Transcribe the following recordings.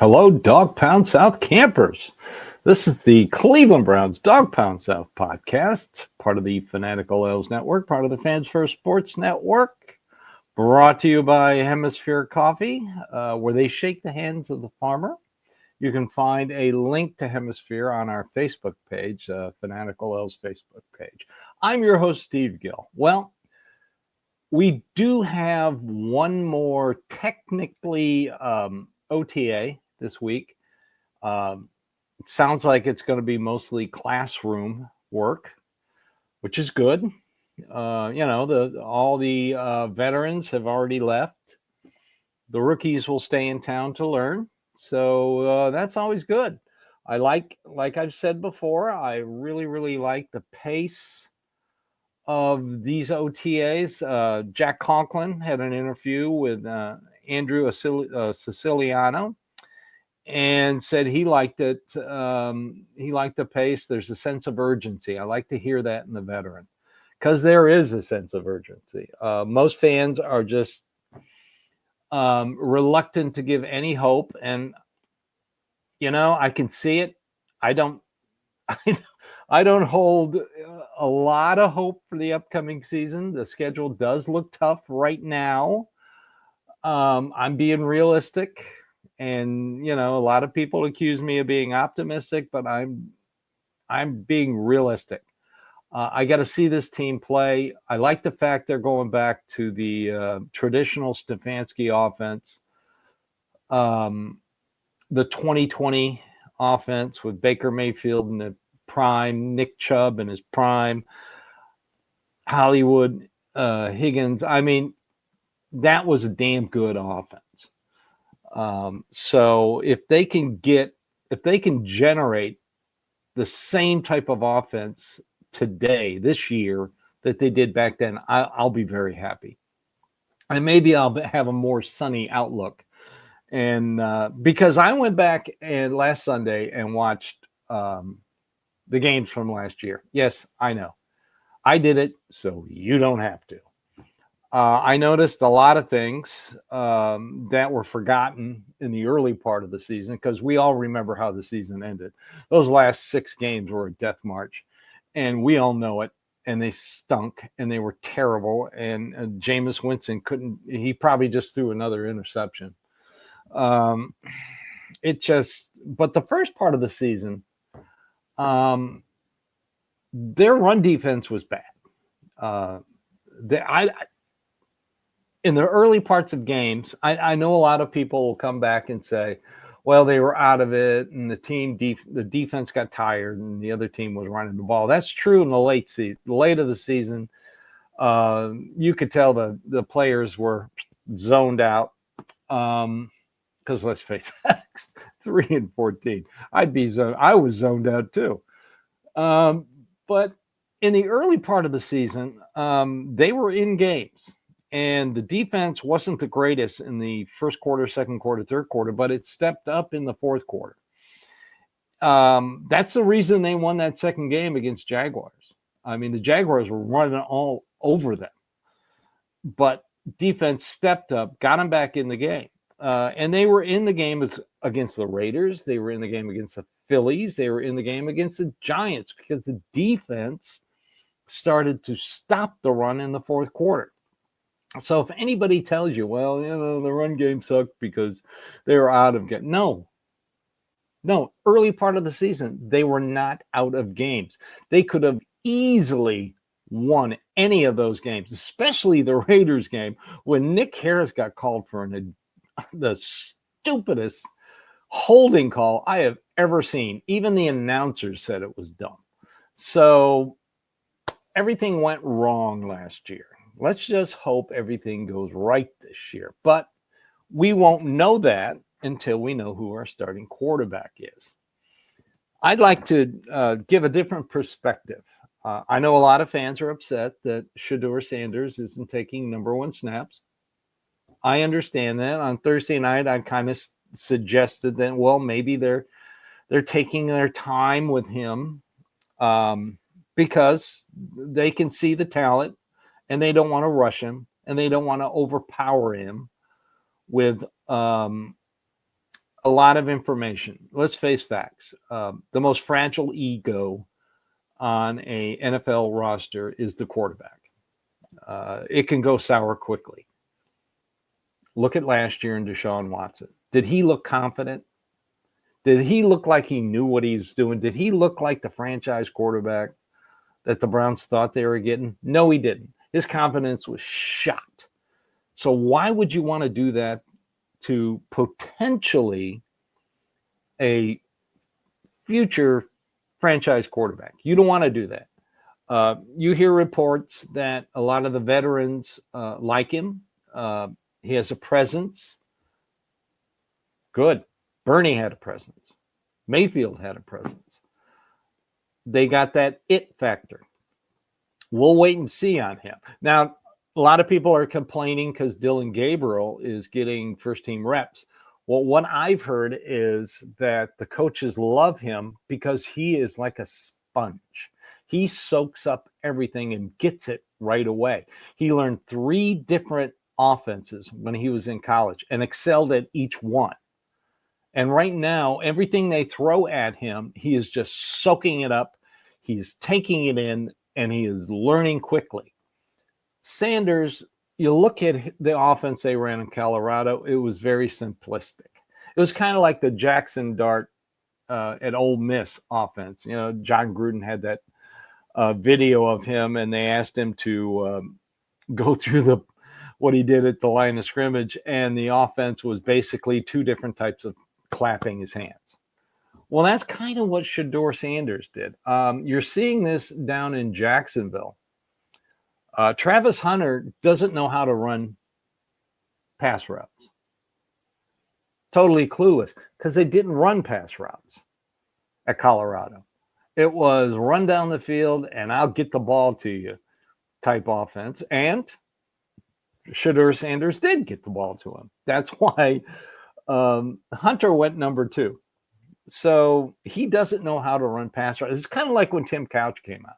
Hello, Dawgpound South campers. This is the Cleveland Browns Dawgpound South podcast, part of the Fanatical L's Network, part of the Fans First Sports Network, brought to you by Hemisphere Coffee, where they shake the hands of the farmer. You can find a link to Hemisphere on our Facebook page, Fanatical L's Facebook page. I'm your host, Steve Gill. Well, we do have one more technically OTA this week. It sounds like it's going to be mostly classroom work, which is good. All the veterans have already left. The rookies will stay in town to learn. So that's always good. Like I've said before, I really, really like the pace of these OTAs. Jack Conklin had an interview with Andrew Siciliano and said he liked it. He liked the pace. There's a sense of urgency. I like to hear that in the veteran because there is a sense of urgency. Most fans are just reluctant to give any hope. And, I can see it. I don't hold a lot of hope for the upcoming season. The schedule does look tough right now. I'm being realistic, and a lot of people accuse me of being optimistic, but I'm being realistic. I got to see this team play. I like the fact they're going back to the traditional Stefanski offense, the 2020 offense with Baker Mayfield in the prime, Nick Chubb in his prime, Hollywood, Higgins. I mean, that was a damn good offense. So if they can generate the same type of offense today, this year, that they did back then, I'll be very happy. And maybe I'll have a more sunny outlook. And because I went back and last Sunday and watched the games from last year. Yes, I know. I did it, so you don't have to. I noticed a lot of things that were forgotten in the early part of the season because we all remember how the season ended. Those last 6 games were a death march, and we all know it. And they stunk, and they were terrible. And Jameis Winston he probably just threw another interception. But the first part of the season, their run defense was bad. In the early parts of games, I know a lot of people will come back and say, well, they were out of it, and the defense got tired, and the other team was running the ball. That's true in the late of the season. You could tell the players were zoned out. Because let's face it, 3-14. I was zoned out too. But in the early part of the season, they were in games, and the defense wasn't the greatest in the first quarter, second quarter, third quarter, but it stepped up in the fourth quarter. That's the reason they won that second game against Jaguars. I mean, the Jaguars were running all over them, but defense stepped up, got them back in the game. And they were in the game against the Raiders. They were in the game against the Phillies. They were in the game against the Giants because the defense started to stop the run in the fourth quarter. So if anybody tells you, well, the run game sucked because they were out of game. No, early part of the season, they were not out of games. They could have easily won any of those games, especially the Raiders game when Nick Harris got called for the stupidest holding call I have ever seen. Even the announcers said it was dumb. So everything went wrong last year. Let's just hope everything goes right this year. But we won't know that until we know who our starting quarterback is. I'd like to give a different perspective. I know a lot of fans are upset that Shedeur Sanders isn't taking number 1 snaps. I understand that. On Thursday night, I kind of suggested that, well, maybe they're taking their time with him because they can see the talent and they don't want to rush him and they don't want to overpower him with a lot of information. Let's face facts. The most fragile ego on a NFL roster is the quarterback. It can go sour quickly. Look at last year in Deshaun Watson. Did he look confident? Did he look like he knew what he's doing? Did he look like the franchise quarterback that the Browns thought they were getting? No, he didn't. His confidence was shot. So why would you want to do that to potentially a future franchise quarterback? You don't want to do that. You hear reports that a lot of the veterans like him. He has a presence. Good. Bernie had a presence. Mayfield had a presence. They got that it factor. We'll wait and see on him. Now, a lot of people are complaining because Dillon Gabriel is getting first-team reps. Well, what I've heard is that the coaches love him because he is like a sponge. He soaks up everything and gets it right away. He learned 3 different offenses when he was in college and excelled at each one. And right now, everything they throw at him, he is just soaking it up. He's taking it in, and he is learning quickly. Sanders, you look at the offense they ran in Colorado, it was very simplistic. It was kind of like the Jackson Dart at Ole Miss offense. You know, John Gruden had that video of him, and they asked him to go through what he did at the line of scrimmage, and the offense was basically 2 different types of clapping his hands. Well, that's kind of what Shedeur Sanders did. You're seeing this down in Jacksonville. Travis Hunter doesn't know how to run pass routes. Totally clueless because they didn't run pass routes at Colorado. It was run down the field and I'll get the ball to you type offense. And Shedeur Sanders did get the ball to him. That's why Hunter went number 2. So he doesn't know how to run pass routes. It's kind of like when Tim Couch came out.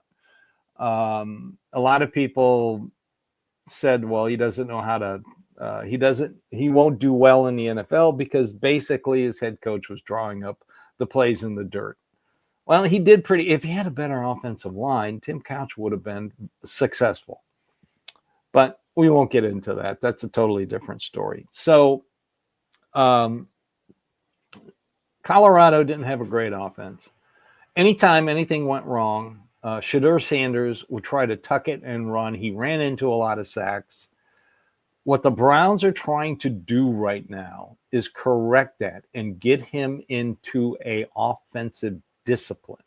A lot of people said, well, he doesn't know how to, he won't do well in the NFL because basically his head coach was drawing up the plays in the dirt. Well, he did pretty, if he had a better offensive line, Tim Couch would have been successful. But we won't get into that. That's a totally different story. So, Colorado didn't have a great offense. Anytime anything went wrong, Shedeur Sanders would try to tuck it and run. He ran into a lot of sacks. What the Browns are trying to do right now is correct that and get him into an offensive discipline.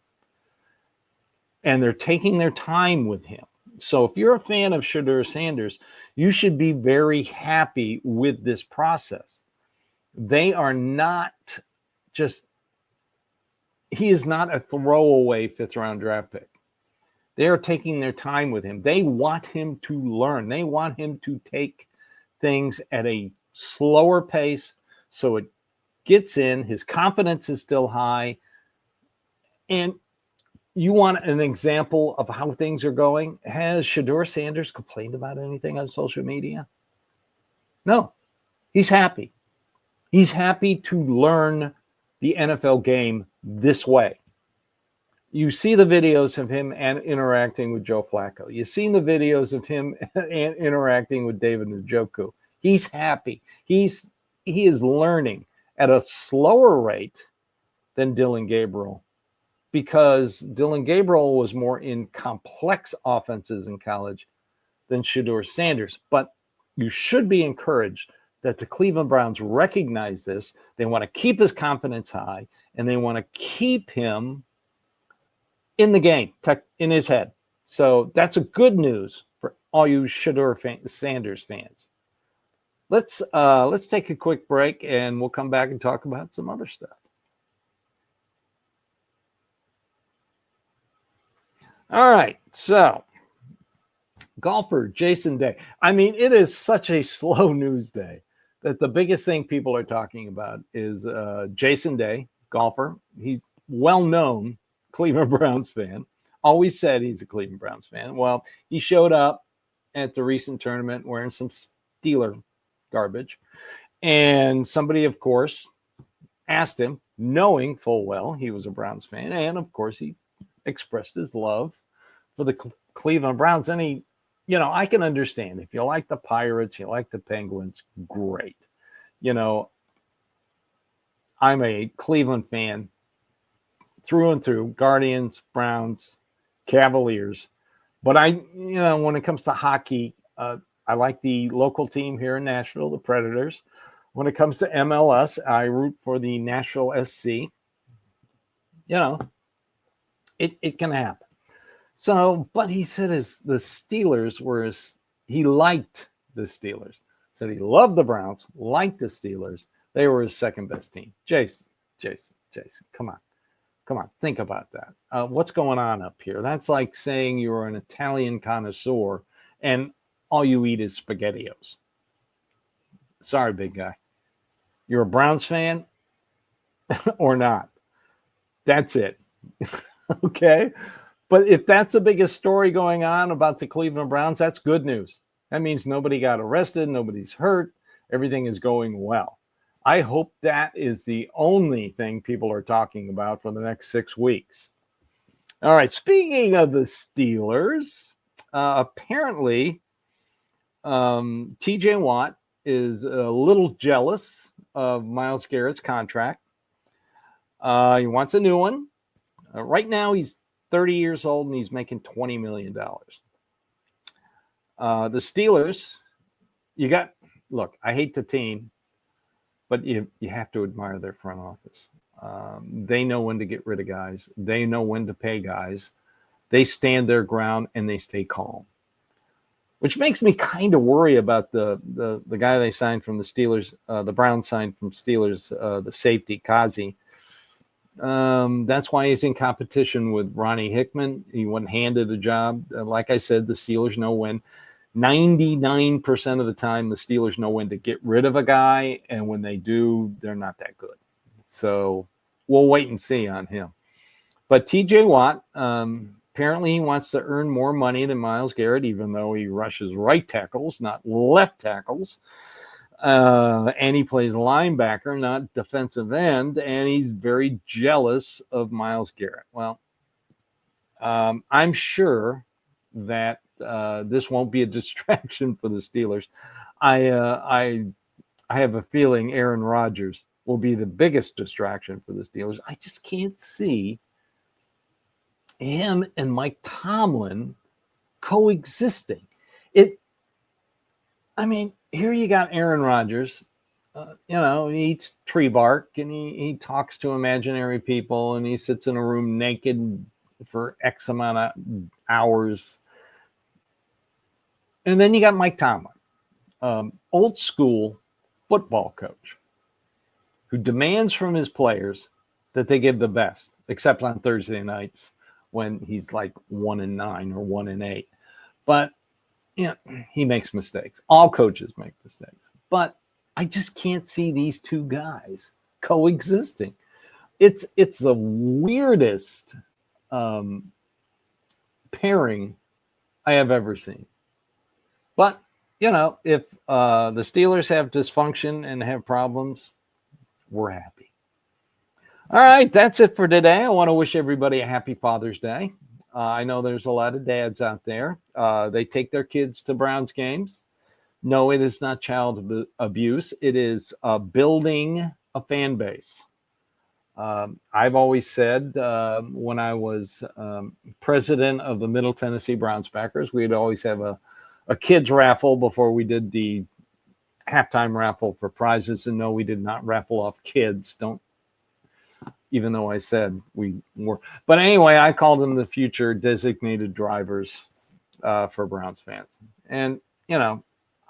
And they're taking their time with him. So if you're a fan of Shedeur Sanders, you should be very happy with this process. They are not just, he is not a throwaway 5th-round draft pick. They are taking their time with him. They want him to learn. They want him to take things at a slower pace so it gets in. His confidence is still high. And you want an example of how things are going? Has Shedeur Sanders complained about anything on social media? No. He's happy. He's happy to learn the NFL game this way. You see the videos of him and interacting with Joe Flacco. You've seen the videos of him and interacting with David Njoku. He's happy. He is learning at a slower rate than Dillon Gabriel because Dillon Gabriel was more in complex offenses in college than Shedeur Sanders. But you should be encouraged that the Cleveland Browns recognize this. They want to keep his confidence high, and they want to keep him in the game, in his head. So that's a good news for all you Shedeur Sanders fans. Let's take a quick break, and we'll come back and talk about some other stuff. All right, so golfer Jason Day. I mean, it is such a slow news day that the biggest thing people are talking about is Jason Day, golfer. He's well-known Cleveland Browns fan. Always said he's a Cleveland Browns fan. Well, he showed up at the recent tournament wearing some Steeler garbage. And somebody, of course, asked him, knowing full well he was a Browns fan, and of course he expressed his love for the Cleveland Browns. And he, I can understand if you like the Pirates, you like the Penguins, great. I'm a Cleveland fan through and through, Guardians, Browns, Cavaliers. But when it comes to hockey, I like the local team here in Nashville, the Predators. When it comes to MLS, I root for the Nashville SC. It can happen. So, but he said the Steelers were he liked the Steelers. Said he loved the Browns, liked the Steelers. They were his second best team. Jason, come on, think about that. What's going on up here? That's like saying you're an Italian connoisseur and all you eat is SpaghettiOs. Sorry, big guy. You're a Browns fan or not? That's it. Okay? But if that's the biggest story going on about the Cleveland Browns, that's good news. That means nobody got arrested, nobody's hurt, everything is going well. I hope that is the only thing people are talking about for the next 6 weeks. All right, speaking of the Steelers, apparently TJ Watt is a little jealous of Myles Garrett's contract. He wants a new one. Right now, he's 30 years old and he's making $20 million. The Steelers, look, I hate the team, but you have to admire their front office. They know when to get rid of guys. They know when to pay guys. They stand their ground and they stay calm, which makes me kind of worry about the guy they signed from the Steelers, the Browns signed from Steelers, the safety, Kazi. That's why he's in competition with Ronnie Hickman. He wasn't handed a job. Like I said, the Steelers know when. 99% of the time, the Steelers know when to get rid of a guy, and when they do, they're not that good. So we'll wait and see on him. But TJ Watt, apparently he wants to earn more money than Myles Garrett, even though he rushes right tackles, not left tackles. And he plays linebacker, not defensive end, and he's very jealous of Myles Garrett. Well, I'm sure that this won't be a distraction for the Steelers. I have a feeling Aaron Rodgers will be the biggest distraction for the Steelers. I just can't see him and Mike Tomlin coexisting. Here you got Aaron Rodgers, he eats tree bark and he talks to imaginary people and he sits in a room naked for X amount of hours. And then you got Mike Tomlin, old school football coach who demands from his players that they give the best, except on Thursday nights when he's like 1-9 or 1-8. But he makes mistakes. All coaches make mistakes. But I just can't see these two guys coexisting. It's the weirdest pairing I have ever seen. But, if the Steelers have dysfunction and have problems, we're happy. All right, that's it for today. I want to wish everybody a happy Father's Day. I know there's a lot of dads out there. They take their kids to Browns games. No, it is not child abuse. It is building a fan base. I've always said when I was president of the Middle Tennessee Browns backers, we'd always have a kids raffle before we did the halftime raffle for prizes. And no, we did not raffle off kids. Even though I said we were. But anyway, I called them the future designated drivers for Browns fans. And,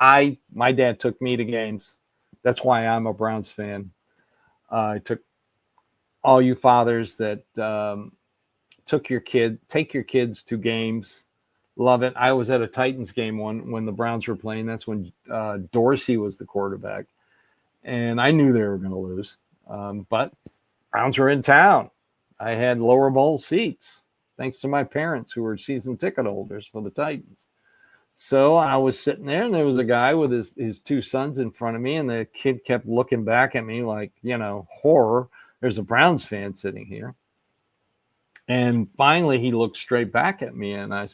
my dad took me to games. That's why I'm a Browns fan. I took all you fathers that take your kids to games. Love it. I was at a Titans game when the Browns were playing. That's when Dorsey was the quarterback. And I knew they were going to lose. But Browns were in town. I had lower bowl seats, thanks to my parents who were season ticket holders for the Titans. So I was sitting there, and there was a guy with his two sons in front of me, and the kid kept looking back at me like, horror. There's a Browns fan sitting here. And finally, he looked straight back at me, and I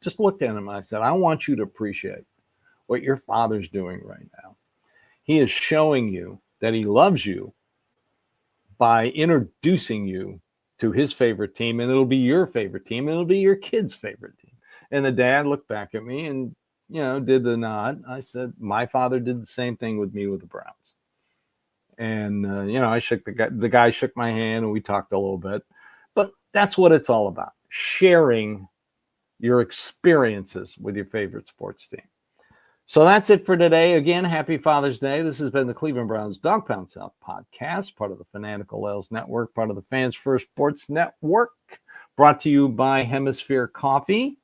just looked at him, and I said, I want you to appreciate what your father's doing right now. He is showing you that he loves you by introducing you to his favorite team, and it'll be your favorite team, and it'll be your kid's favorite team. And the dad looked back at me and, did the nod. I said, my father did the same thing with me with the Browns. And, I shook the guy shook my hand, and we talked a little bit. But that's what it's all about, sharing your experiences with your favorite sports team. So that's it for today. Again, happy Father's Day. This has been the Cleveland Browns Dawgpound South podcast, part of the Fanatical L's Network, part of the Fans First Sports Network, brought to you by Hemisphere Coffee.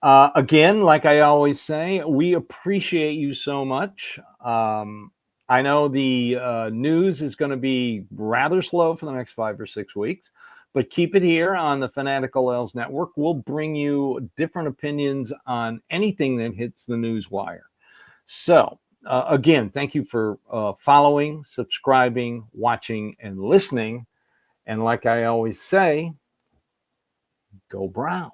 Again, like I always say, we appreciate you so much. I know the news is going to be rather slow for the next 5 or 6 weeks, but keep it here on the Fanatical L's Network. We'll bring you different opinions on anything that hits the news wire. So, again, thank you for following, subscribing, watching, and listening. And like I always say, go Browns.